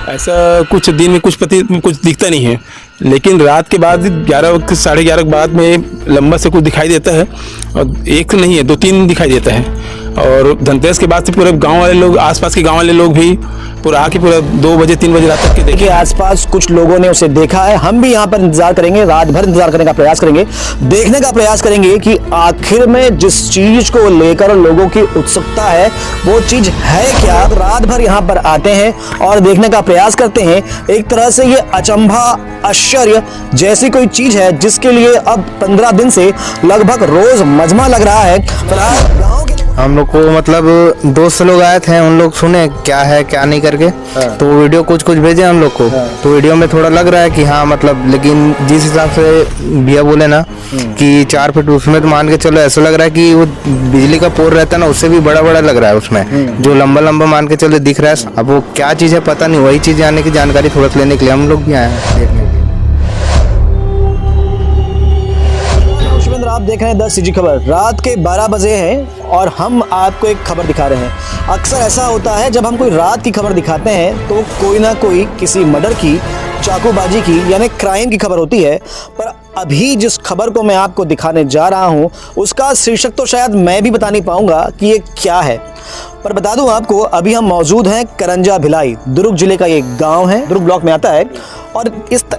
ऐसा कुछ दिन में कुछ दिखता नहीं है, लेकिन रात के बाद 11 साढ़े 11 के बाद में लंबा से कुछ दिखाई देता है। और एक नहीं है, 2-3 दिखाई देता है। और धनतेरस के बाद से पूरे गांव वाले लोग, आसपास के गांव वाले लोग भी पूरा आके पूरा 2 बजे 3 बजे रात तक के देखिए आसपास कुछ लोगों ने उसे देखा है। हम भी यहाँ पर इंतजार करेंगे, रात भर इंतजार करने का प्रयास करेंगे, देखने का प्रयास करेंगे कि आखिर में जिस चीज को लेकर लोगों की उत्सुकता है वो चीज है क्या। रात भर यहाँ पर आते हैं और देखने का प्रयास करते हैं। एक तरह से ये अचंभा, आश्चर्य जैसी कोई चीज है जिसके लिए अब 15 दिन से लगभग रोज मजमा लग रहा है। फिलहाल गाँव के हम लोग को मतलब दोस्त लोग आए थे, उन लोग सुने क्या है क्या नहीं करके, तो वीडियो कुछ भेजे हम लोग को। तो वीडियो में थोड़ा लग रहा है कि हाँ मतलब, लेकिन जिस हिसाब से भैया बोले ना कि 4 फीट, उसमें तो मान के चलो ऐसा लग रहा है कि वो बिजली का पोल रहता है ना, उससे भी बड़ा बड़ा लग रहा है उसमें, जो लंबा लंबा मान के चलो दिख रहा है। अब वो क्या चीज़ है पता नहीं, वही चीज़ जानने की जानकारी थोड़ा लेने के लिए हम लोग भी आए हैं देखने। आप देख रहे हैं 10 CG खबर। रात के 12 बजे हैं और हम आपको एक खबर दिखा रहे हैं। अक्सर ऐसा होता है जब हम कोई रात की खबर दिखाते हैं तो कोई ना कोई किसी मर्डर की, चाकूबाजी की यानी क्राइम की खबर होती है। पर अभी जिस खबर को मैं आपको दिखाने जा रहा हूं उसका शीर्षक तो शायद मैं भी बता नहीं पाऊंगा कि ये क्या है। पर बता दूं आपको, अभी हम मौजूद हैं करंजा भिलाई, दुर्ग जिले का ये गांव है, दुर्ग ब्लॉक में आता है। और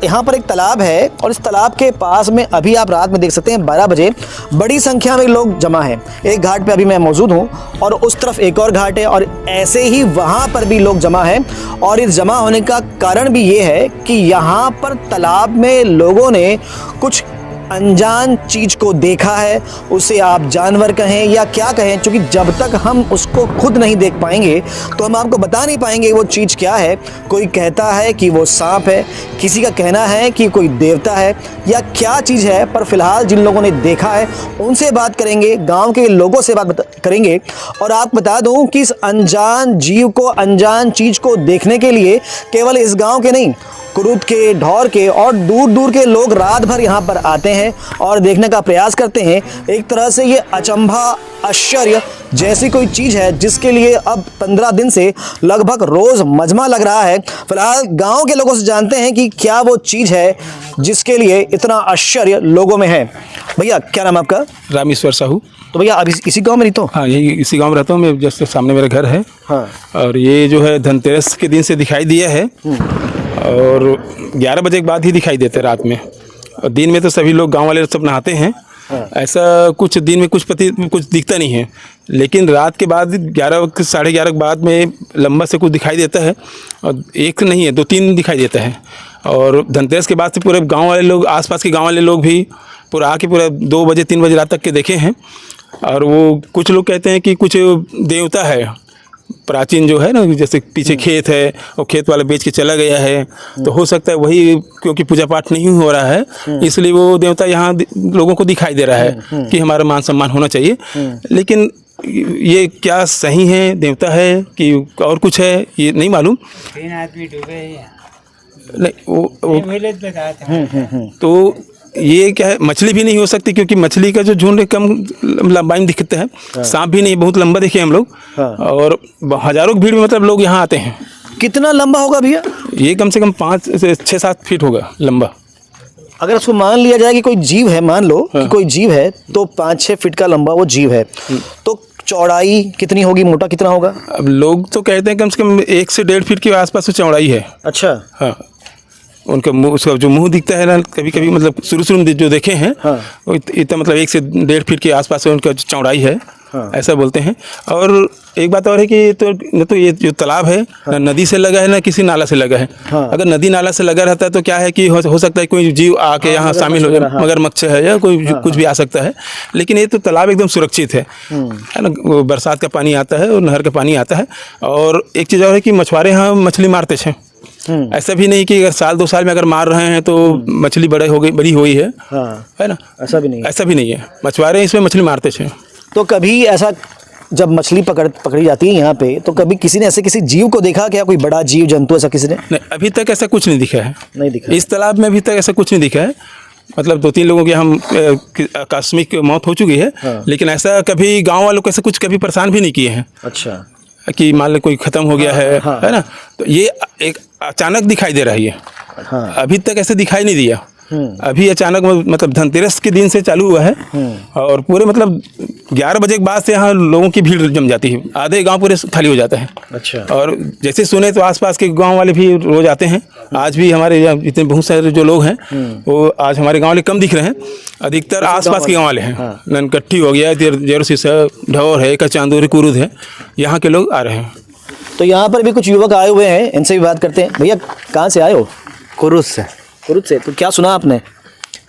यहाँ पर एक तालाब है और इस तालाब के पास में अभी आप रात में देख सकते हैं 12 बजे बड़ी संख्या में लोग जमा हैं। एक घाट पे अभी मैं मौजूद हूँ और उस तरफ एक और घाट है और ऐसे ही वहाँ पर भी लोग जमा हैं। और इस जमा होने का कारण भी ये है कि यहाँ पर तालाब में लोगों ने कुछ अनजान चीज को देखा है। उसे आप जानवर कहें या क्या कहें, क्योंकि जब तक हम उसको खुद नहीं देख पाएंगे तो हम आपको बता नहीं पाएंगे वो चीज क्या है। कोई कहता है कि वो सांप है, किसी का कहना है कि कोई देवता है या क्या चीज है। पर फिलहाल जिन लोगों ने देखा है उनसे बात करेंगे, गांव के लोगों से बात करेंगे। और आपको बता दूं कि इस अनजान जीव को, अनजान चीज को देखने के लिए केवल इस गांव के नहीं, कुरुद के, ढौर के और दूर दूर के लोग रात भर यहाँ पर आते हैं और देखने का प्रयास करते हैं। एक तरह से ये अचंभा, आश्चर्य जैसी कोई चीज़ है जिसके लिए अब 15 दिन से लगभग रोज़ मजमा लग रहा है। फिलहाल गांव के लोगों से जानते हैं कि क्या वो चीज़ है जिसके लिए इतना आश्चर्य लोगों में है। भैया क्या नाम आपका? रामेश्वर साहू। तो भैया अब इसी गाँव में रहते हो? हाँ, यही इसी गाँव में रहता हूँ मैं, जस्ट सामने मेरा घर है। हाँ। और ये जो है धनतेरस के दिन से दिखाई दिया है और 11 बजे के बाद ही दिखाई देते रात में। और दिन में तो सभी लोग गांव वाले सब नहाते हैं। ऐसा कुछ दिन में कुछ दिखता नहीं है, लेकिन रात के बाद 11 साढ़े 11 के बाद में लंबा से कुछ दिखाई देता है। और एक नहीं है, 2-3 दिखाई देता है। और धनतेरस के बाद से पूरे गांव वाले लोग, आसपास के गांव वाले लोग भी पूरा आके पूरा 2 बजे 3 बजे रात तक के देखे हैं। और वो कुछ लोग कहते हैं कि कुछ देवता है प्राचीन जो है ना, जैसे पीछे खेत है, वो खेत वाला बेच के चला गया है, तो हो सकता है वही, क्योंकि पूजा पाठ नहीं हो रहा है इसलिए वो देवता यहाँ लोगों को दिखाई दे रहा है कि हमारा मान सम्मान होना चाहिए। लेकिन ये क्या सही है, देवता है कि और कुछ है, ये नहीं मालूम। 3 आदमी डूबे हैं। नहीं तो ये क्या है, मछली भी नहीं हो सकती क्योंकि मछली का जो झुंड कम लंबाई में दिखता है। सांप भी नहीं, बहुत लंबा देखे हम लोग। और हजारों की भीड़ में मतलब लोग यहाँ आते हैं। कितना लंबा होगा भैया? ये कम से कम 5 से 6-7 फीट होगा लंबा। अगर उसको मान लिया जाए कि कोई जीव है, मान लो कि कोई जीव है, तो 5-6 फीट का लंबा वो जीव है, तो चौड़ाई कितनी होगी, मोटा कितना होगा? अब लोग तो कहते हैं कम से कम 1 से 1.5 फीट के आसपास चौड़ाई है। अच्छा। हाँ, उनका मुँह, उसका जो मुंह दिखता है ना, कभी कभी मतलब शुरू में जो देखे हैं वो इतना मतलब 1 से 1.5 फीट के आसपास उनका चौड़ाई है। ऐसा बोलते हैं। और एक बात और है कि तो ये जो तालाब है ना नदी से लगा है ना किसी नाला से लगा है। अगर नदी नाला से लगा रहता है तो क्या है कि हो सकता है कोई जीव आके यहाँ शामिल हो जाए, मगरमच्छ है या कोई कुछ भी आ सकता है। लेकिन ये तो तालाब एकदम सुरक्षित है ना, बरसात का पानी आता है और नहर का पानी आता है। और एक चीज़ और है कि मछुआरे यहाँ मछली मारते हैं। ऐसा भी नहीं कि अगर साल 2 साल में अगर मार रहे हैं तो मछली बड़ी हुई है ना, ऐसा भी नहीं है। मछुआरे इसमें मछली मारते हैं। तो कभी ऐसा जब मछली पकड़ी जाती है यहाँ पे, तो कभी किसी ने ऐसे किसी जीव को देखा क्या, कोई बड़ा जीव जंतु ऐसा किसी ने? नहीं, अभी तक ऐसा कुछ नहीं दिखा है। नहीं दिखा इस तालाब में अभी तक ऐसा कुछ नहीं दिखा है। मतलब 2-3 लोगों की आकस्मिक मौत हो चुकी है। लेकिन ऐसा कभी गांव वालों को ऐसा कुछ कभी परेशान भी नहीं किए हैं। अच्छा। कि मान लो कोई ख़त्म हो गया है ना। तो ये एक अचानक दिखाई दे रही है। हाँ। अभी तक ऐसे दिखाई नहीं दिया। अभी अचानक मतलब धनतेरस के दिन से चालू हुआ है और पूरे मतलब 11 बजे के बाद से यहाँ लोगों की भीड़ जम जाती है। आधे गांव पूरे खाली हो जाता है। अच्छा। और जैसे सुने तो आसपास के गांव वाले भी रोज आते हैं। आज भी हमारे यहाँ इतने बहुत सारे जो लोग हैं वो आज हमारे गांव वाले कम दिख रहे हैं, अधिकतर आसपास के गांव वाले हैं। ननकट्टी हो गया, जेरोसीसा, ढौर है, कचांदूरी, कुरुद है, यहाँ के लोग आ रहे हैं। तो यहाँ पर भी कुछ युवक आए हुए हैं, इनसे भी बात करते हैं। भैया कहाँ से आए हो? कुरुस से। कुरुद से। तो क्या सुना आपने?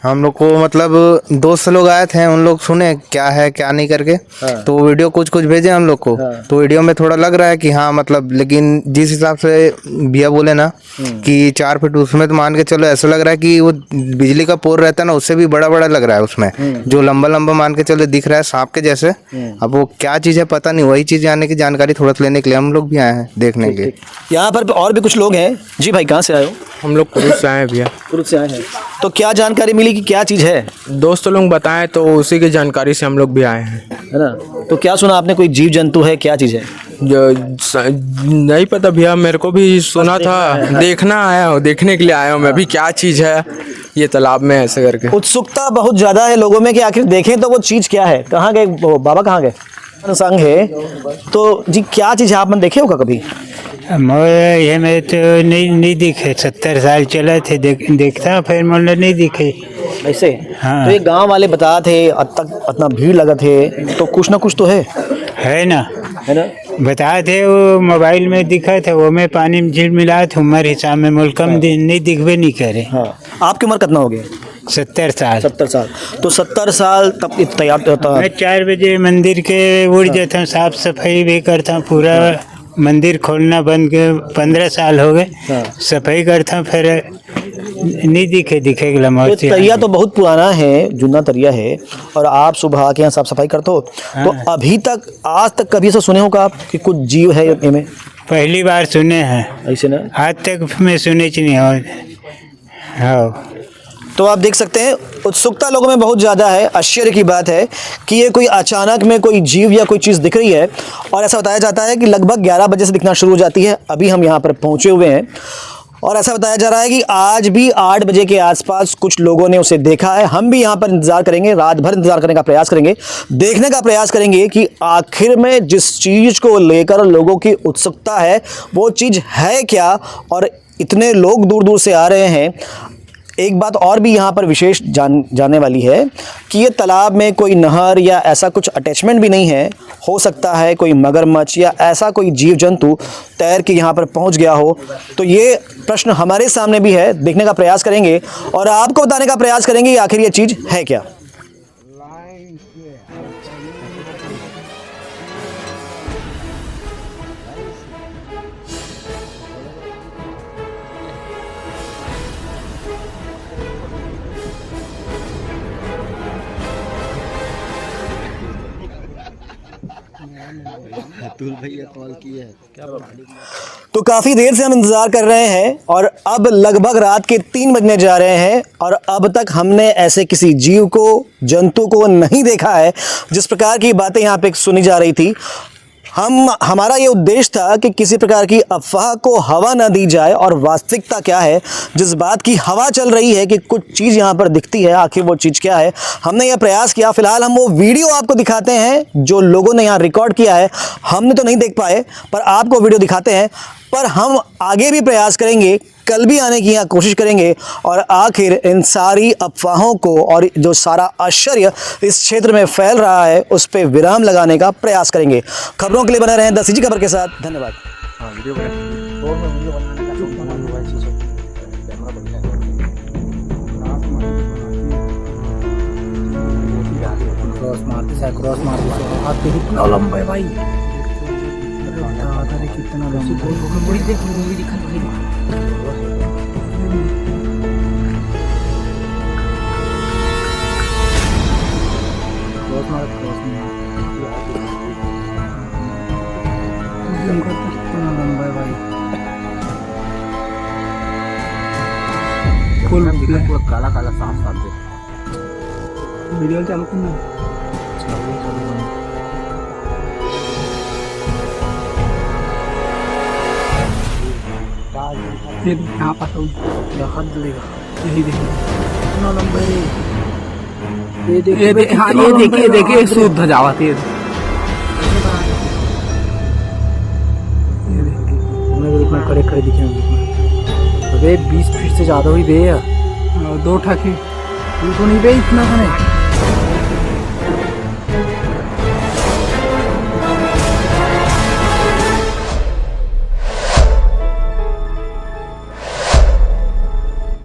हम लोग को मतलब दोस्त लोग आए थे, उन लोग सुने क्या है क्या नहीं करके, तो वीडियो कुछ कुछ भेजे हम लोग को। तो वीडियो में थोड़ा लग रहा है कि हाँ मतलब, लेकिन जिस हिसाब से भैया बोले ना कि 4 फीट, उसमें तो मान के चलो ऐसा लग रहा है कि वो बिजली का पोल रहता है ना, उससे भी बड़ा बड़ा लग रहा है उसमें, जो लंबा लंबा मान के चलो दिख रहा है सांप के जैसे। अब वो क्या चीज़ है पता नहीं, वही चीज़ आने की जानकारी थोड़ा लेने के लिए हम लोग भी आए हैं देखने के। यहाँ पर और भी कुछ लोग हैं। जी भाई, कहाँ से आए हो? हम लोग कुरुद से आए हैं भैया। कुरुद से आए हैं। तो क्या जानकारी मिली कि क्या चीज़ है? दोस्त लोग बताएं तो उसी की जानकारी से हम लोग भी आए हैं। है ना? तो क्या सुना आपने? कोई जीव जंतु है? क्या चीज़ है? जो नहीं पता भैया, मेरे को भी सुना था, देखना आया हूँ, देखने के लिए आया हूँ मैं भी क्या चीज़ है ये तालाब में ऐसे करके। उत्सुकता बहुत ज़्यादा है लोगों में कि आखिर देखें तो वो चीज़ क्या है। कहाँ गए वो बाबा? कहाँ गए? संग है तो जी, क्या चीज़ है? आपने देखे होगा कभी? ये में तो नहीं दिखे। 70 साल चले थे देखता, फिर मुझे नहीं दिखे ऐसे। हाँ। तो ये गांव वाले बता थे, इतना भीड़ लगा थे, तो कुछ ना कुछ तो है ना? है ना? बताए थे वो मोबाइल में दिखा था, वो में पानी में झील मिला था, उम्र हिसाब में मुल्कम नहीं दिखबे नहीं करे। हाँ। आपकी उम्र कितना हो गया? 70 साल। 70 साल। तो 70 साल तब तैयार होता। मैं 4 बजे मंदिर के उड़ जाता हूँ, साफ सफाई भी करता हूँ, पूरा मंदिर खोलना बंद के 15 साल हो गए। सफाई करता हूँ, फिर नहीं दिखेगा मूर्ति। तरिया तो बहुत पुराना है, जूना तरिया है, और आप सुबह आके यहाँ साफ सफाई करते हो। तो अभी तक, आज तक कभी ऐसा सुने होगा आप कि कुछ जीव है इनमें? पहली बार सुने हैं ऐसे ना? आज तक मैं सुने नहीं। हाँ। तो आप देख सकते हैं उत्सुकता लोगों में बहुत ज़्यादा है। आश्चर्य की बात है कि ये कोई अचानक में कोई जीव या कोई चीज़ दिख रही है, और ऐसा बताया जाता है कि लगभग 11 बजे से दिखना शुरू हो जाती है। अभी हम यहाँ पर पहुँचे हुए हैं और ऐसा बताया जा रहा है कि आज भी 8 बजे के आसपास कुछ लोगों ने उसे देखा है। हम भी यहाँ पर इंतज़ार करेंगे, रात भर इंतज़ार करने का प्रयास करेंगे, देखने का प्रयास करेंगे कि आखिर में जिस चीज़ को लेकर लोगों की उत्सुकता है वो चीज़ है क्या, और इतने लोग दूर दूर से आ रहे हैं। एक बात और भी यहाँ पर विशेष जानने वाली है कि ये तालाब में कोई नहर या ऐसा कुछ अटैचमेंट भी नहीं है। हो सकता है कोई मगरमच्छ या ऐसा कोई जीव जंतु तैर के यहाँ पर पहुँच गया हो। तो ये प्रश्न हमारे सामने भी है, देखने का प्रयास करेंगे और आपको बताने का प्रयास करेंगे कि आखिर ये चीज़ है क्या। तो काफ़ी देर से हम इंतज़ार कर रहे हैं और अब लगभग रात के 3 बजने जा रहे हैं और अब तक हमने ऐसे किसी जीव को, जंतु को नहीं देखा है। जिस प्रकार की बातें यहाँ पे सुनी जा रही थी, हमारा ये उद्देश्य था कि किसी प्रकार की अफवाह को हवा ना दी जाए और वास्तविकता क्या है, जिस बात की हवा चल रही है कि कुछ चीज़ यहाँ पर दिखती है, आखिर वो चीज़ क्या है, हमने यह प्रयास किया। फिलहाल हम वो वीडियो आपको दिखाते हैं जो लोगों ने यहाँ रिकॉर्ड किया है। हमने तो नहीं देख पाए पर आपको वीडियो दिखाते हैं। पर हम आगे भी प्रयास करेंगे, कल भी आने की यहाँ कोशिश करेंगे और आखिर इन सारी अफवाहों को और जो सारा आश्चर्य इस क्षेत्र में फैल रहा है उस पर विराम लगाने का प्रयास करेंगे। खबरों के लिए बने रहें 10 खबर के साथ। धन्यवाद। क्रॉस मारते कितना लंबा है भाई, कितना लंबा है भाई, पूरा काला काला सांप सांप दे। वीडियो चालू करना ये यहाँ पास हाथ डलेगा यही देखिए कितना लंबा है हाँ ये देखिए शुद्ध जावत ये इतना खड़े खड़े दिखे अबे 20 फीट से ज्यादा हुई बे 2 ठाकी तो नहीं बे इतना का नहीं